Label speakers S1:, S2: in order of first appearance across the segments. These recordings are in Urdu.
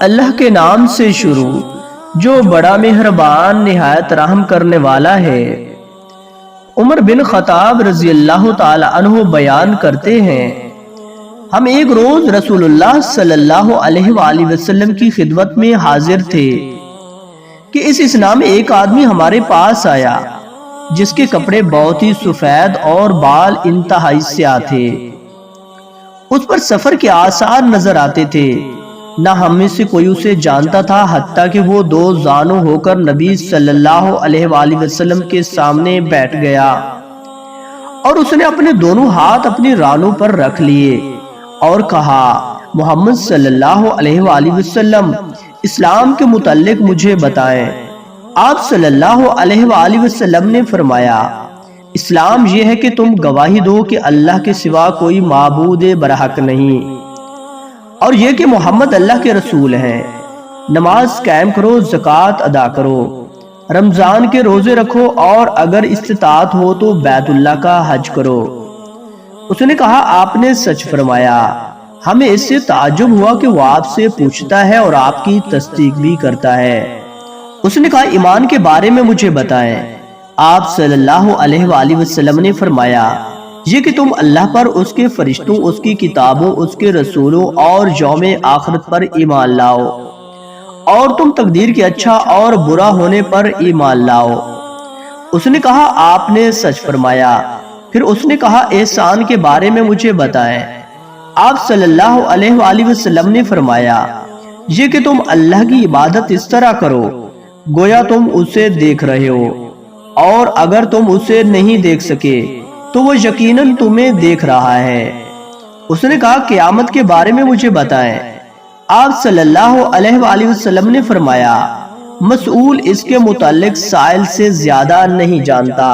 S1: اللہ کے نام سے شروع جو بڑا مہربان نہایت رحم کرنے والا ہے۔ عمر بن خطاب رضی اللہ تعالی عنہ بیان کرتے ہیں، ہم ایک روز رسول اللہ صلی اللہ علیہ وآلہ وسلم کی خدمت میں حاضر تھے کہ اس اسنا میں ایک آدمی ہمارے پاس آیا جس کے کپڑے بہت ہی سفید اور بال انتہائی سیاہ تھے۔ اس پر سفر کے آثار نظر آتے تھے، نہ ہم میں سے کوئی اسے جانتا تھا، حتیٰ کہ وہ دو زانو ہو کر نبی صلی اللہ علیہ وآلہ وسلم کے سامنے بیٹھ گیا اور اس نے اپنے دونوں ہاتھ اپنی رانوں پر رکھ لیے اور کہا، محمد صلی اللہ علیہ وآلہ وسلم اسلام کے متعلق مجھے بتائیں۔ آپ صلی اللہ علیہ وآلہ وسلم نے فرمایا، اسلام یہ ہے کہ تم گواہی دو کہ اللہ کے سوا کوئی معبود برحق نہیں اور یہ کہ محمد اللہ کے رسول ہیں، نماز قائم کرو، زکوٰۃ ادا کرو، رمضان کے روزے رکھو اور اگر استطاعت ہو تو بیت اللہ کا حج کرو۔ اس نے کہا، آپ نے سچ فرمایا۔ ہمیں اس سے تعجب ہوا کہ وہ آپ سے پوچھتا ہے اور آپ کی تصدیق بھی کرتا ہے۔ اس نے کہا، ایمان کے بارے میں مجھے بتائیں۔ آپ صلی اللہ علیہ وآلہ وسلم نے فرمایا، یہ کہ تم اللہ پر، اس کے فرشتوں، اس کی کتابوں، اس کے رسولوں اور یوم آخرت پر ایمان لاؤ اور تم تقدیر کے اچھا اور برا ہونے پر ایمان لاؤ۔ اس نے کہا، آپ نے سچ فرمایا۔ پھر اس نے کہا، احسان کے بارے میں مجھے بتائیں۔ آپ صلی اللہ علیہ وآلہ وسلم نے فرمایا، یہ کہ تم اللہ کی عبادت اس طرح کرو گویا تم اسے دیکھ رہے ہو، اور اگر تم اسے نہیں دیکھ سکے تو وہ یقیناً تمہیں دیکھ رہا ہے۔ اس نے کہا، قیامت کے بارے میں مجھے بتائیں۔ آپ صلی اللہ علیہ وآلہ وسلم نے فرمایا، مسئول اس کے متعلق سائل سے زیادہ نہیں جانتا۔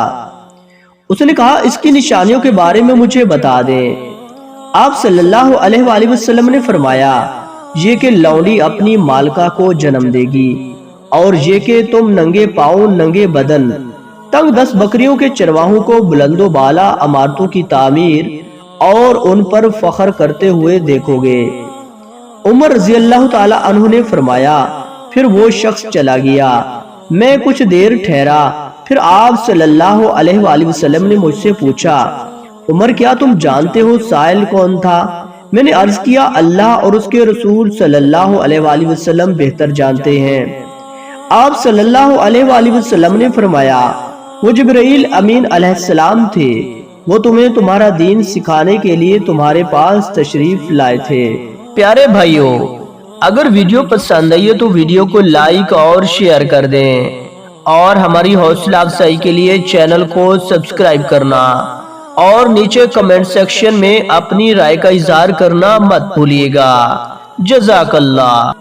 S1: اس نے کہا، اس کی نشانیوں کے بارے میں مجھے بتا دیں۔ آپ صلی اللہ علیہ وآلہ وسلم نے فرمایا، یہ کہ لونڈی اپنی مالکہ کو جنم دے گی، اور یہ کہ تم ننگے پاؤں، ننگے بدن، تنگ دست بکریوں کے چرواہوں کو بلند و بالا عمارتوں کی تعمیر اور ان پر فخر کرتے ہوئے دیکھو گے۔ عمر رضی اللہ تعالی عنہ نے فرمایا، پھر وہ شخص چلا گیا، میں کچھ دیر ٹھہرا، پھر آپ صلی اللہ علیہ وآلہ وسلم نے مجھ سے پوچھا، عمر کیا تم جانتے ہو سائل کون تھا؟ میں نے عرض کیا، اللہ اور اس کے رسول صلی اللہ علیہ وآلہ وسلم بہتر جانتے ہیں۔ آپ صلی اللہ علیہ وآلہ وسلم نے فرمایا، وہ جبرائیل امین علیہ السلام تھے، وہ تمہیں تمہارا دین سکھانے کے لیے تمہارے پاس تشریف لائے تھے۔ پیارے بھائیوں، اگر ویڈیو پسند آئی تو ویڈیو کو لائک اور شیئر کر دیں اور ہماری حوصلہ افزائی کے لیے چینل کو سبسکرائب کرنا اور نیچے کمنٹ سیکشن میں اپنی رائے کا اظہار کرنا مت بھولیے گا۔ جزاک اللہ۔